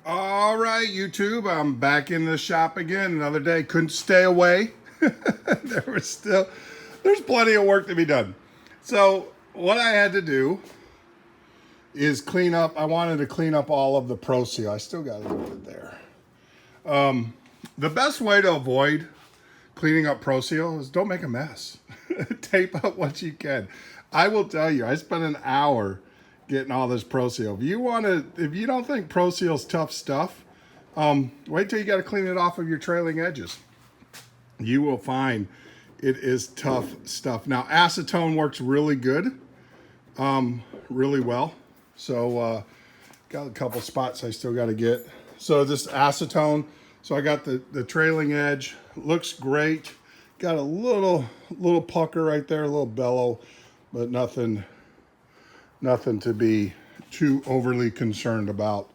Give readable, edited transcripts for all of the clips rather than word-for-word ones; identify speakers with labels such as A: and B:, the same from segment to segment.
A: All right, YouTube, I'm back in the shop again. Another day, couldn't stay away. There's plenty of work to be done. So what I had to do is clean up. I wanted to clean up all of the Pro Seal. I still got a little bit there. The best way to avoid cleaning up Pro Seal is don't make a mess. Tape up what you can. I will tell you, I spent an hour getting all this Pro Seal. If you don't think Pro Seal's tough stuff, wait till you got to clean it off of your trailing edges. You will find it is tough stuff. Now, acetone works really good, really well. So, got a couple spots I still got to get. So this acetone, so I got the trailing edge, looks great. Got a little pucker right there, a little bellow, but nothing to be too overly concerned about.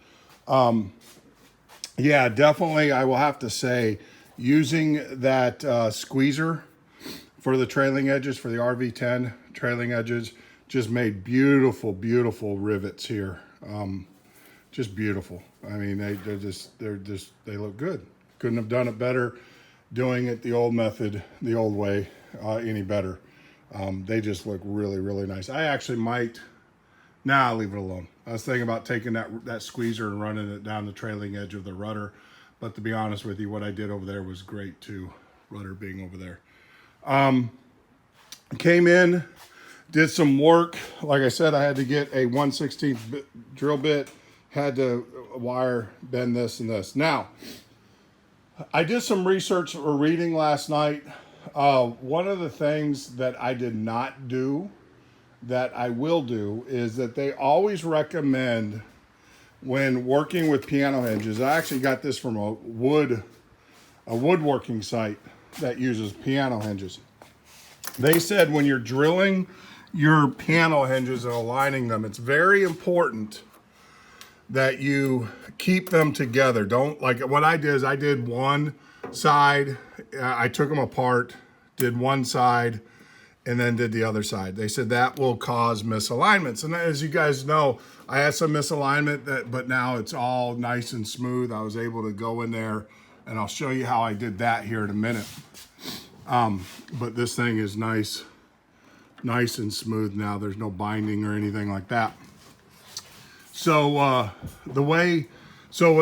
A: Yeah, definitely, I will have to say, using that squeezer for the trailing edges, for the RV10 trailing edges, just made beautiful, beautiful rivets here. Just beautiful. I mean, they look good. Couldn't have done it better doing it the old method, the old way, any better. They just look really, really nice. I actually might, I'll leave it alone. I was thinking about taking that squeezer and running it down the trailing edge of the rudder. But to be honest with you, what I did over there was great too, rudder being over there. Came in, did some work. Like I said, I had to get a 1/16 drill bit, had to wire bend this and this. Now, I did some research or reading last night. One of the things that I did not do that I will do is that they always recommend when working with piano hinges. I actually got this from a woodworking site that uses piano hinges. They said when you're drilling your piano hinges and aligning them, it's very important that you keep them together. Don't, like what I did is I did one side, I took them apart, did one side, and then did the other side. They said that will cause misalignments. And as you guys know, I had some misalignment, but now it's all nice and smooth. I was able to go in there, and I'll show you how I did that here in a minute. But this thing is nice and smooth now. There's no binding or anything like that. So what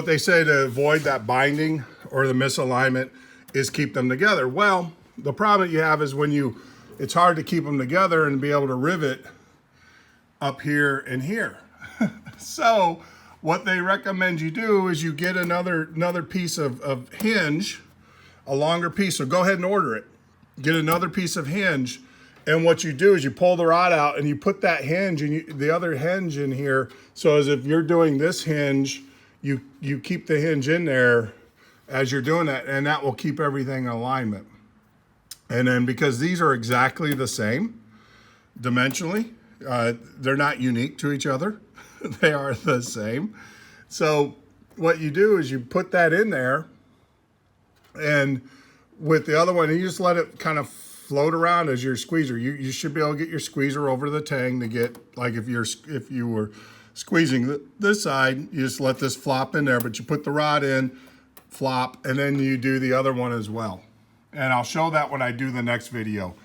A: they say to avoid that binding or the misalignment is keep them together. Well, the problem that you have is it's hard to keep them together and be able to rivet up here and here. So what they recommend you do is you get another piece of hinge, a longer piece. So go ahead and order it. Get another piece of hinge. And what you do is you pull the rod out and you put that hinge and the other hinge in here. So as if you're doing this hinge, you keep the hinge in there as you're doing that, and that will keep everything in alignment. And then because these are exactly the same dimensionally, they're not unique to each other. They are the same. So what you do is you put that in there, and with the other one, you just let it kind of float around as your squeezer. You should be able to get your squeezer over the tang to get, like if you were squeezing this side, you just let this flop in there, but you put the rod in, flop, and then you do the other one as well. And I'll show that when I do the next video.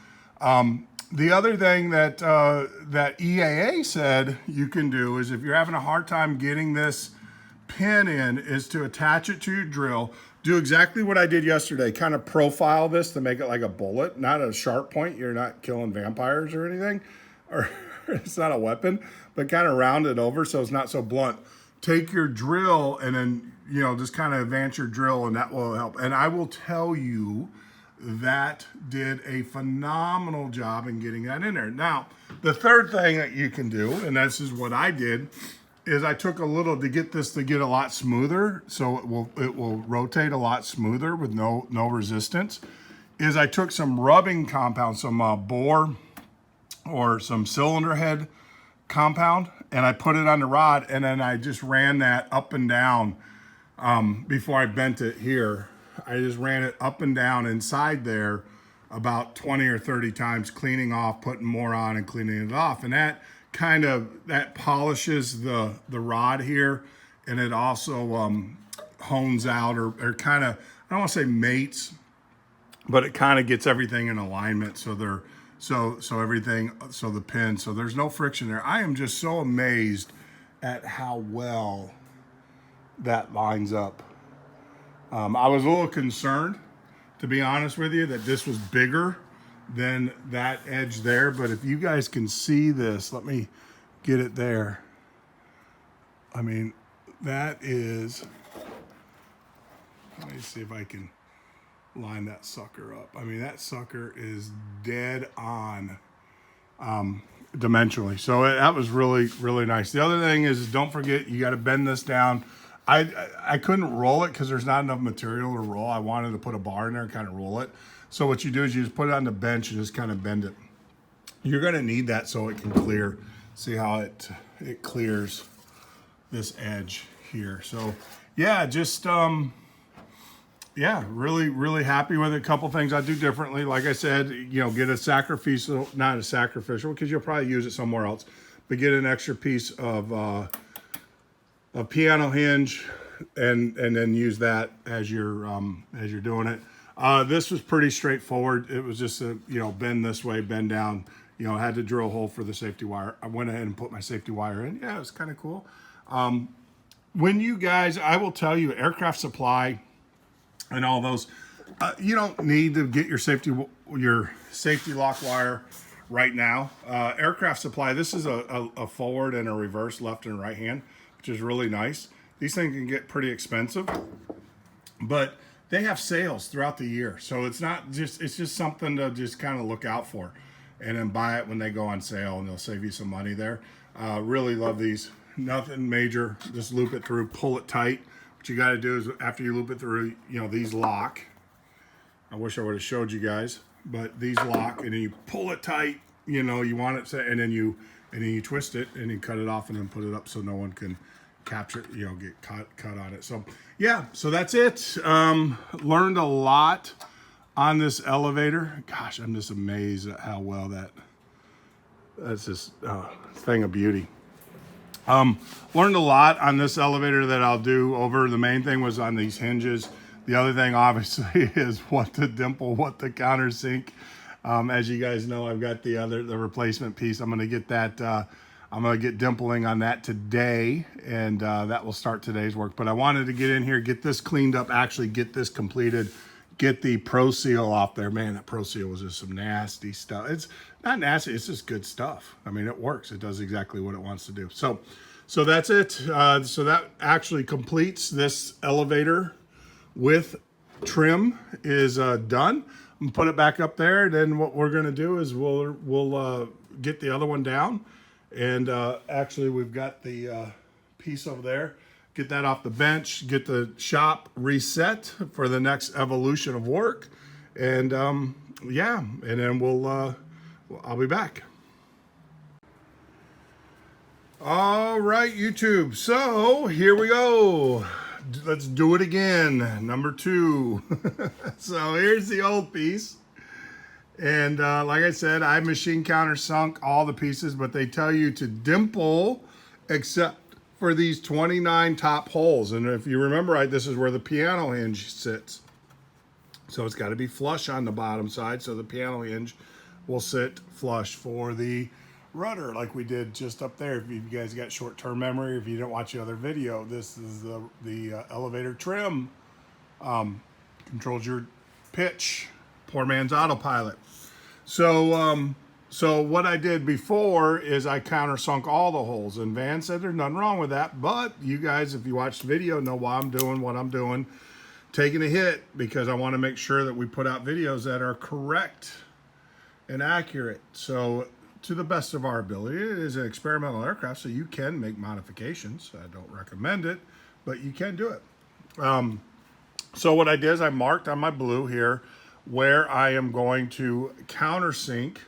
A: The other thing that EAA said you can do is if you're having a hard time getting this pin in, is to attach it to your drill. Do exactly what I did yesterday. Kind of profile this to make it like a bullet, not a sharp point. You're not killing vampires or anything, or it's not a weapon, but kind of round it over so it's not so blunt. Take your drill and then, just kind of advance your drill, and that will help. And I will tell you, that did a phenomenal job in getting that in there. Now, the third thing that you can do, and this is what I did, is I took a little to get this to get a lot smoother, so it will rotate a lot smoother with no resistance, is I took some rubbing compound, some bore or some cylinder head compound, and I put it on the rod, and then I just ran that up and down before I bent it here. I just ran it up and down inside there about 20 or 30 times, cleaning off, putting more on and cleaning it off. And that polishes the rod here and it also hones out or kind of, I don't want to say mates, but it kind of gets everything in alignment. So they're, so everything, so the pin, so there's no friction there. I am just so amazed at how well that lines up. I was a little concerned, to be honest with you, that this was bigger than that edge there. But if you guys can see this, let me get it there. I mean, that is, let me see if I can line that sucker up. I mean, that sucker is dead on dimensionally. So that was really, really nice. The other thing is, don't forget, you got to bend this down. I couldn't roll it because there's not enough material to roll. I wanted to put a bar in there and kind of roll it. So what you do is you just put it on the bench and just kind of bend it. You're going to need that so it can clear. See how it clears this edge here. So yeah, just yeah, really, really happy with it. A couple things I do differently. Like I said, you know, get a sacrificial, not a sacrificial, because you'll probably use it somewhere else, but get an extra piece of a piano hinge and then use that as you're doing it. This was pretty straightforward. It was just a, you know, bend this way, bend down. You know, I had to drill a hole for the safety wire. I went ahead and put my safety wire in. Yeah, it was kind of cool. When you guys, I will tell you, Aircraft Supply and all those, you don't need to get your safety lock wire right now. Aircraft Supply, this is a forward and a reverse, left and right hand, which is really nice. These things can get pretty expensive, but they have sales throughout the year. So it's not just, it's just something to just kind of look out for and then buy it when they go on sale, and they'll save you some money there. Really love these. Nothing major, just loop it through, pull it tight. What you got to do is after you loop it through, you know, these lock. I wish I would have showed you guys, but these lock, and then you pull it tight, you know, you want it to, and then you twist it and you cut it off and then put it up so no one can capture it, you know, get cut on it. So yeah, so that's it. Learned a lot on this elevator. Gosh, I'm just amazed at how well that's just thing of beauty. Learned a lot on this elevator that I'll do over. The main thing was on these hinges. The other thing obviously is what to dimple, what to countersink. As you guys know, I've got the replacement piece. I'm going to get that, I'm going to get dimpling on that today, and that will start today's work. But I wanted to get in here, get this cleaned up, actually get this completed, get the Pro Seal off there. Man, that Pro Seal was just some nasty stuff. It's not nasty, it's just good stuff. I mean, it works. It does exactly what it wants to do. So that's it. So that actually completes this elevator with trim is done. I'm gonna put it back up there. Then what we're gonna do is we'll get the other one down, and actually we've got the piece over there. Get that off the bench. Get the shop reset for the next evolution of work, and yeah, and then I'll be back. All right, YouTube. So here we go. Let's do it again. Number 2. So here's the old piece. And like I said, I machine countersunk all the pieces, but they tell you to dimple except for these 29 top holes. And if you remember right, this is where the piano hinge sits. So it's got to be flush on the bottom side, so the piano hinge will sit flush for the rudder, like we did just up there. If you guys got short-term memory, if you didn't watch the other video, this is the elevator trim. Controls your pitch. Poor man's autopilot. So what I did before is I countersunk all the holes, and Van said there's nothing wrong with that, but you guys, if you watch the video, know why I'm doing what I'm doing. Taking a hit because I want to make sure that we put out videos that are correct and accurate. So to the best of our ability, it is an experimental aircraft, so you can make modifications. I don't recommend it, but you can do it. So what I did is I marked on my blue here where I am going to countersink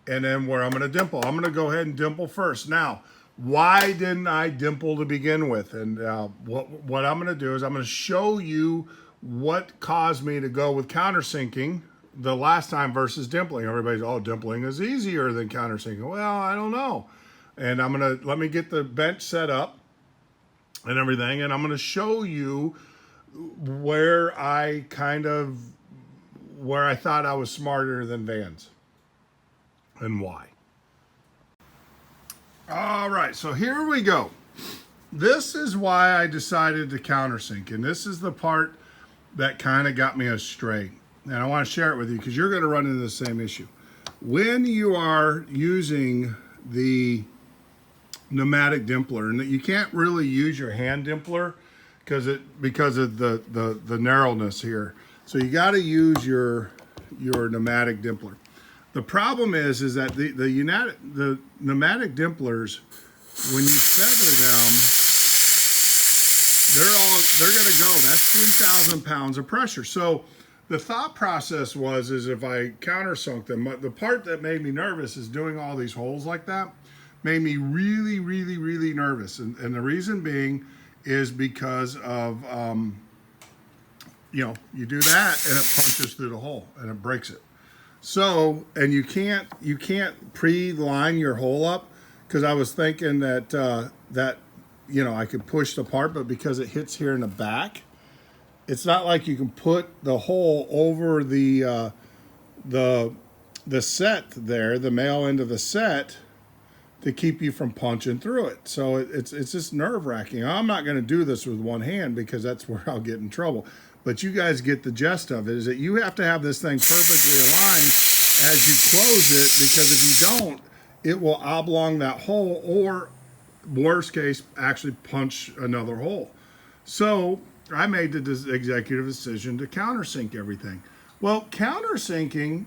A: and then where I'm going to dimple. I'm going to go ahead and dimple first. Now, why didn't I dimple to begin with? And what I'm going to do is I'm going to show you what caused me to go with countersinking the last time versus dimpling. Everybody's, oh, dimpling is easier than countersinking. Well, I don't know. And let me get the bench set up. and everything. And I'm going to show you where I thought I was smarter than Vans and why. All right, so here we go. This is why I decided to countersink, and this is the part that kind of got me astray. And I want to share it with you because you're going to run into the same issue. When you are using the pneumatic dimpler, and you can't really use your hand dimpler because of the narrowness here. So you got to use your pneumatic dimpler. The problem is that the pneumatic dimplers, when you feather them, they're going to go. That's 3,000 pounds of pressure. So the thought process is if I countersunk them, the part that made me nervous is doing all these holes like that. Made me really, really, really nervous. And the reason being is because of, you do that and it punches through the hole and it breaks it. So, and you can't pre-line your hole up, because I was thinking that, I could push the part, but because it hits here in the back, it's not like you can put the hole over the set there, the male end of the set, to keep you from punching through it. So it's just nerve-wracking. I'm not going to do this with one hand because that's where I'll get in trouble. But you guys get the gist of it, is that you have to have this thing perfectly aligned as you close it, because if you don't, it will oblong that hole, or worst case, actually punch another hole. So I made the executive decision to countersink everything. Well, countersinking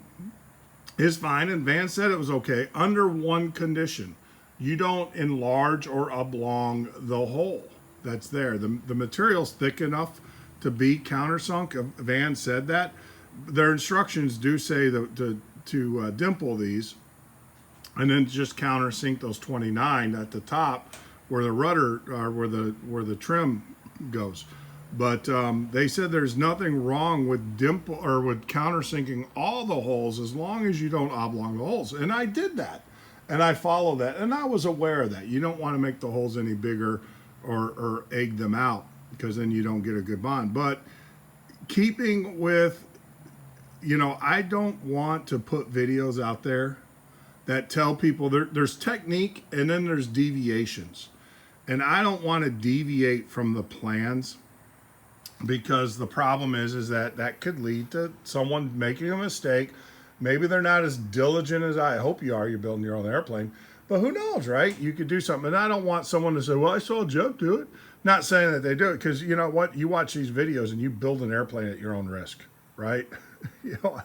A: is fine, and Van said it was okay under one condition. You don't enlarge or oblong the hole that's there. The material's thick enough to be countersunk. Van said that. Their instructions do say to dimple these, and then just countersink those 29 at the top where the rudder, where the trim goes. But they said there's nothing wrong with with countersinking all the holes as long as you don't oblong the holes. And I did that, and I followed that, and I was aware of that. You don't want to make the holes any bigger or egg them out, because then you don't get a good bond. But keeping with, I don't want to put videos out there that tell people there's technique and then there's deviations. And I don't want to deviate from the plans, because the problem is that could lead to someone making a mistake. Maybe they're not as diligent as I hope you are. You're building your own airplane, but who knows, right? You could do something. And I don't want someone to say, well, I saw Jeff do it. Not saying that they do it, because you know what? You watch these videos and you build an airplane at your own risk, right?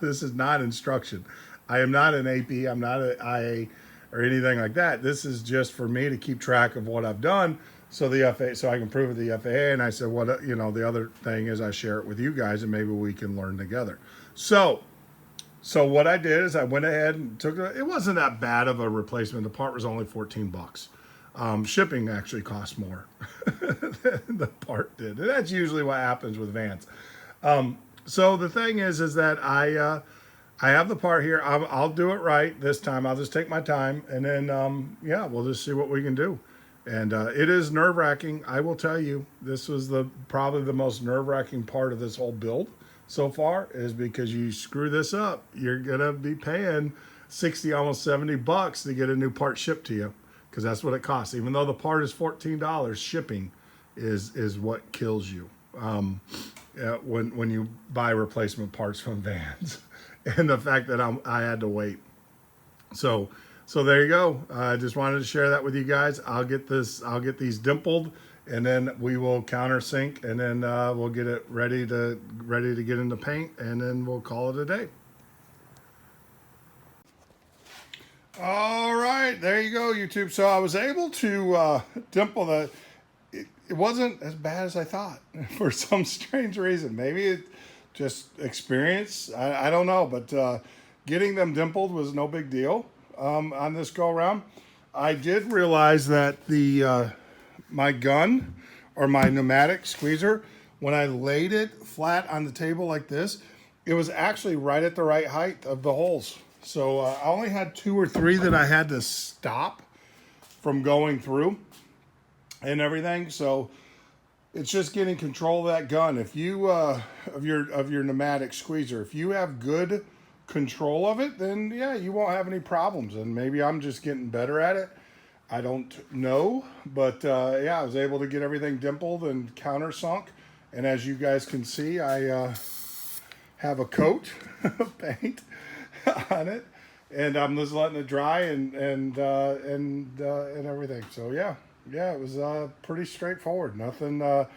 A: This is not instruction. I am not an AP. I'm not an IA or anything like that. This is just for me to keep track of what I've done, so I can prove it to the FAA. And I said, the other thing is I share it with you guys, and maybe we can learn together. So what I did is I went ahead and took it wasn't that bad of a replacement. The part was only $14. Shipping actually cost more than the part did. And that's usually what happens with Vans. So the thing is that I have the part here. I'll do it right this time. I'll just take my time, and then we'll just see what we can do. And it is nerve-wracking. I will tell you, this was probably the most nerve-wracking part of this whole build so far, is because you screw this up, you're gonna be paying 60, almost $70 to get a new part shipped to you, because that's what it costs. Even though the part is $14, shipping is what kills you when you buy replacement parts from Vans. And the fact that I had to wait. So there you go. I just wanted to share that with you guys. I'll get these dimpled, and then we will countersink, and then we'll get it ready to get into paint, and then we'll call it a day. All right, there you go, YouTube. So I was able to dimple it wasn't as bad as I thought for some strange reason. Maybe it just experience. I don't know, but getting them dimpled was no big deal on this go around. I did realize that my gun, or my pneumatic squeezer, when I laid it flat on the table like this, it was actually right at the right height of the holes. So I only had 2 or 3 that I had to stop from going through and everything. So It's just getting control of that gun. If you of your pneumatic squeezer, if you have good control of it, then yeah, you won't have any problems. And maybe I'm just getting better at it. I don't know, but yeah, I was able to get everything dimpled and countersunk. And as you guys can see, I have a coat of paint on it, and I'm just letting it dry and everything. So yeah, yeah, it was pretty straightforward. Nothing.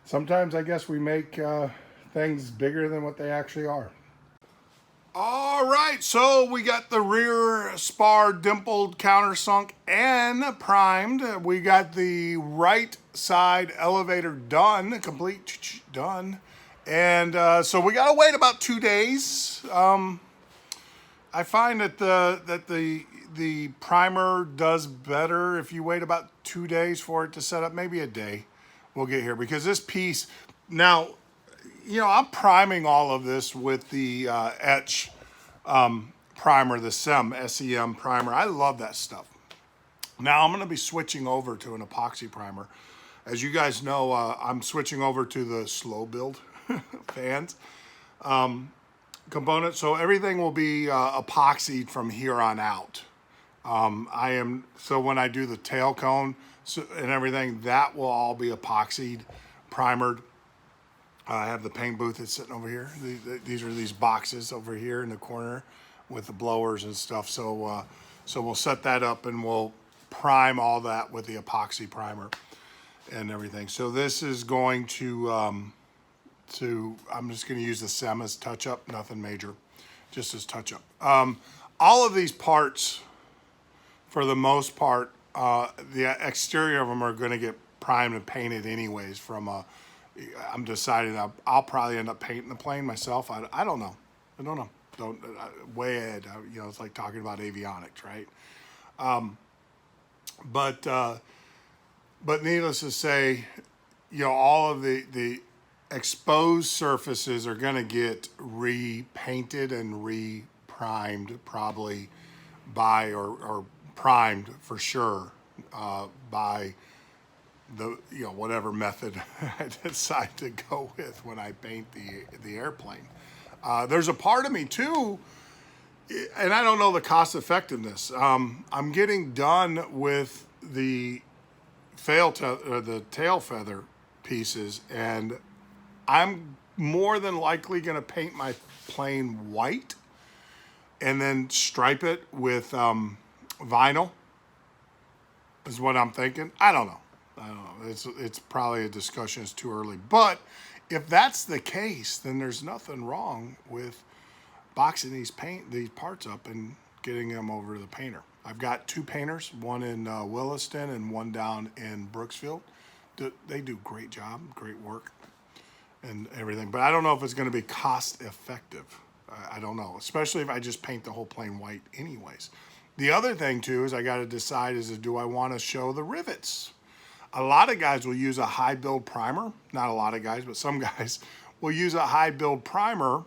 A: Sometimes I guess we make things bigger than what they actually are. All right, so we got the rear spar dimpled, countersunk, and primed. We got the right side elevator done, complete, done. And so we gotta wait about 2 days. I find that the primer does better if you wait about 2 days for it to set up, maybe a day. We'll get here because this piece now, you know, I'm priming all of this with the etch primer, the SEM primer. I love that stuff. Now I'm going to be switching over to an epoxy primer. As you guys know, I'm switching over to the slow build fans component. So everything will be epoxied from here on out. So when I do the tail cone and everything, that will all be epoxied, primered. I have the paint booth that's sitting over here. These are these boxes over here in the corner with the blowers and stuff. So so we'll set that up and we'll prime all that with the epoxy primer and everything. So this is going to I'm just going to use the SEM as touch-up, nothing major, just as touch-up. All of these parts, for the most part, the exterior of them are going to get primed and painted anyways. I'm deciding I'll probably end up painting the plane myself. I don't know. I don't know. Way ahead. You know, it's like talking about avionics, right? But needless to say, you know, all of the exposed surfaces are going to get repainted and re-primed probably by, or primed for sure by the, you know, whatever method I decide to go with when I paint the airplane. There's a part of me too, and I don't know the cost effectiveness. I'm getting done with the the tail feather pieces, and I'm more than likely going to paint my plane white and then stripe it with vinyl is what I'm thinking. I don't know. It's probably a discussion. It's too early. But if that's the case, then there's nothing wrong with boxing these parts up and getting them over to the painter. I've got 2 painters, one in Williston and one down in Brooksfield. They do great job, great work and everything. But I don't know if it's going to be cost effective. I don't know, especially if I just paint the whole plane white anyways. The other thing too is I got to decide do I want to show the rivets? A lot of guys will use a high build primer. Not a lot of guys, but some guys will use a high build primer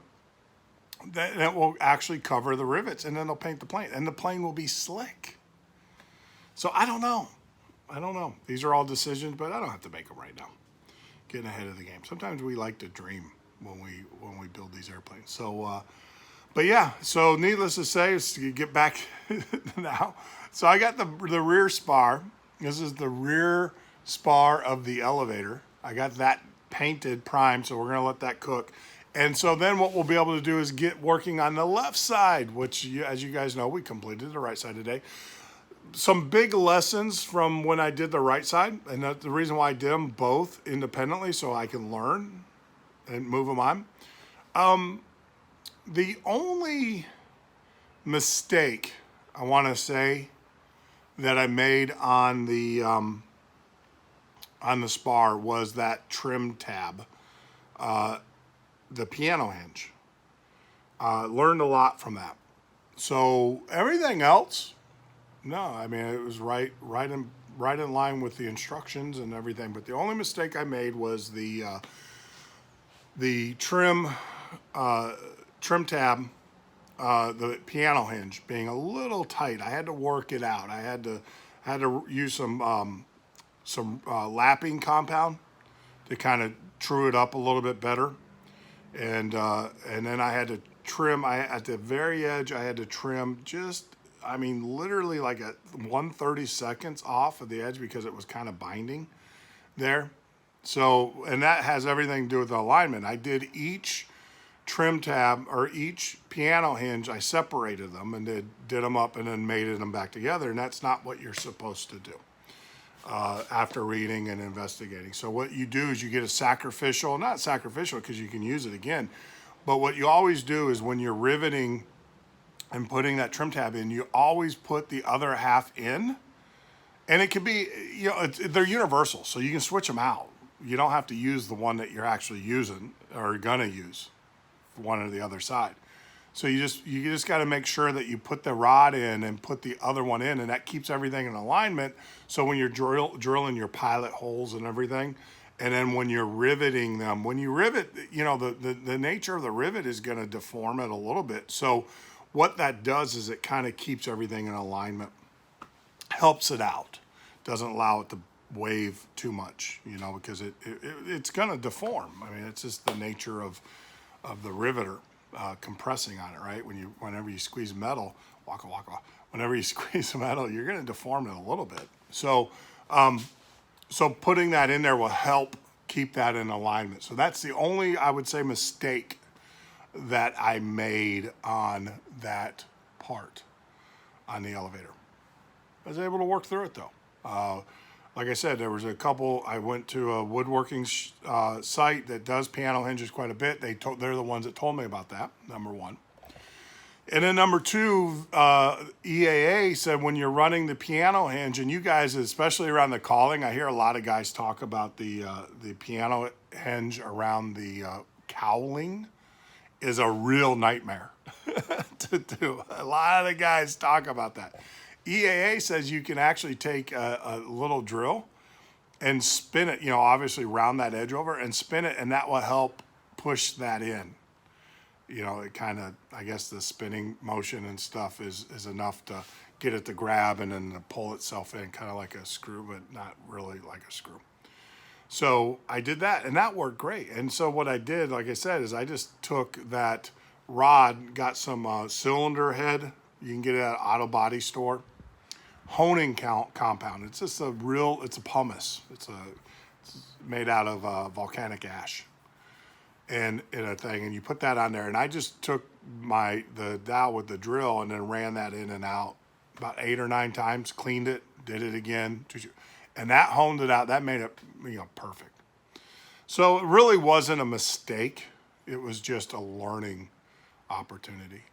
A: that will actually cover the rivets, and then they'll paint the plane, and the plane will be slick. So I don't know. I don't know. These are all decisions, but I don't have to make them right now. Getting ahead of the game. Sometimes we like to dream when we build these airplanes. So, but yeah. So needless to say, is to get back now. So I got the rear spar. This is the rear spar of the elevator. I got that painted, primed, so we're gonna let that cook. And so then what we'll be able to do is get working on the left side, which, as you guys know, we completed the right side today. Some big lessons from when I did the right side, and that's the reason why I did them both independently, so I can learn and move them on. The only mistake I want to say that I made on the spar was that trim tab. The piano hinge. Learned a lot from that. So everything else, no, I mean it was right in line with the instructions and everything. But the only mistake I made was the trim tab, the piano hinge being a little tight. I had to work it out. I had to use some lapping compound to kind of true it up a little bit better. And then I had to trim, at the very edge, I had to trim just, I mean, literally like a 1/32 off of the edge because it was kind of binding there. So, and that has everything to do with the alignment. I did each trim tab or each piano hinge, I separated them and did them up and then mated them back together. And that's not what you're supposed to do after reading and investigating. So what you do is you get a sacrificial, not sacrificial because you can use it again, but what you always do is when you're riveting and putting that trim tab in, you always put the other half in. And it could be, you know, they're universal, so you can switch them out. You don't have to use the one that you're actually using or gonna use, one or the other side. So you just got to make sure that you put the rod in and put the other one in, and that keeps everything in alignment. So when you're drilling your pilot holes and everything, and then when you're riveting them, when you rivet, you know, the nature of the rivet is going to deform it a little bit. So what that does is it kind of keeps everything in alignment, helps it out, doesn't allow it to wave too much, you know, because it's going to deform. I mean, it's just the nature of the riveter. Compressing on it, right? Whenever you squeeze metal, whenever you squeeze metal, you're going to deform it a little bit. So, so putting that in there will help keep that in alignment. So that's the only, I would say, mistake that I made on that part on the elevator. I was able to work through it though. Like I said, there was a couple, I went to a woodworking site that does piano hinges quite a bit. They're the ones that told me about that, number one. And then number two, EAA said when you're running the piano hinge, and you guys, especially around the calling, I hear a lot of guys talk about the piano hinge around the cowling is a real nightmare to do. A lot of guys talk about that. EAA says you can actually take a little drill and spin it, you know, obviously round that edge over and spin it, and that will help push that in. You know, it kind of, I guess the spinning motion and stuff is enough to get it to grab and then to pull itself in, kind of like a screw, but not really like a screw. So I did that, and that worked great. And so what I did, like I said, is I just took that rod, got some cylinder head. You can get it at an auto body store. Honing compound. It's just it's a pumice. It's made out of volcanic ash and in a thing. And you put that on there. And I just took the dowel with the drill and then ran that in and out about 8 or 9 times, cleaned it, did it again. And that honed it out. That made it, you know, perfect. So it really wasn't a mistake. It was just a learning opportunity.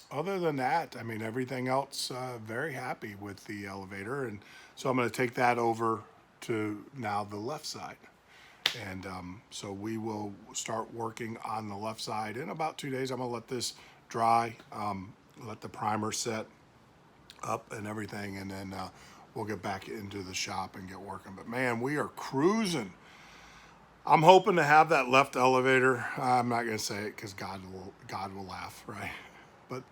A: Other than that, I mean, everything else, very happy with the elevator. And so I'm going to take that over to now the left side. And so we will start working on the left side in about 2 days. I'm going to let this dry, let the primer set up and everything. And then we'll get back into the shop and get working. But man, we are cruising. I'm hoping to have that left elevator. I'm not going to say it because God will laugh, right? But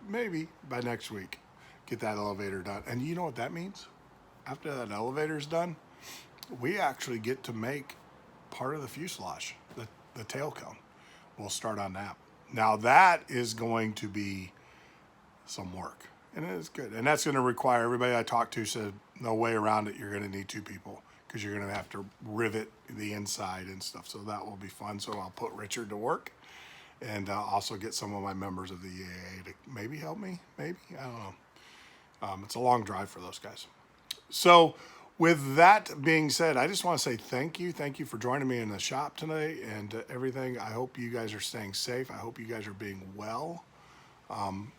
A: maybe by next week, get that elevator done. And you know what that means? After that elevator is done, we actually get to make part of the fuselage, the tail cone. We'll start on that. Now that is going to be some work, and it is good. And that's going to require, everybody I talked to said, no way around it. You're going to need 2 people because you're going to have to rivet the inside and stuff. So that will be fun. So I'll put Richard to work. And also get some of my members of the EAA to maybe help me, maybe, I don't know. It's a long drive for those guys. So with that being said, I just want to say thank you. Thank you for joining me in the shop today and everything. I hope you guys are staying safe. I hope you guys are being well. And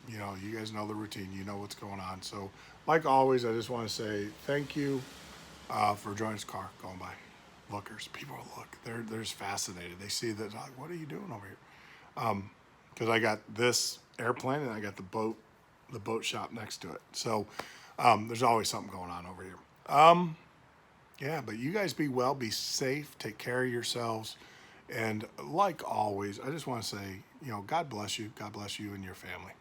A: you know, you guys know the routine. You know what's going on. So like always, I just want to say thank you for joining this car going by. Lookers, people look, they're just fascinated. They see that, like, what are you doing over here? Because I got this airplane and I got the boat shop next to it. So there's always something going on over here. Yeah, but you guys be well, be safe, take care of yourselves. And like always, I just want to say, you know, God bless you and your family.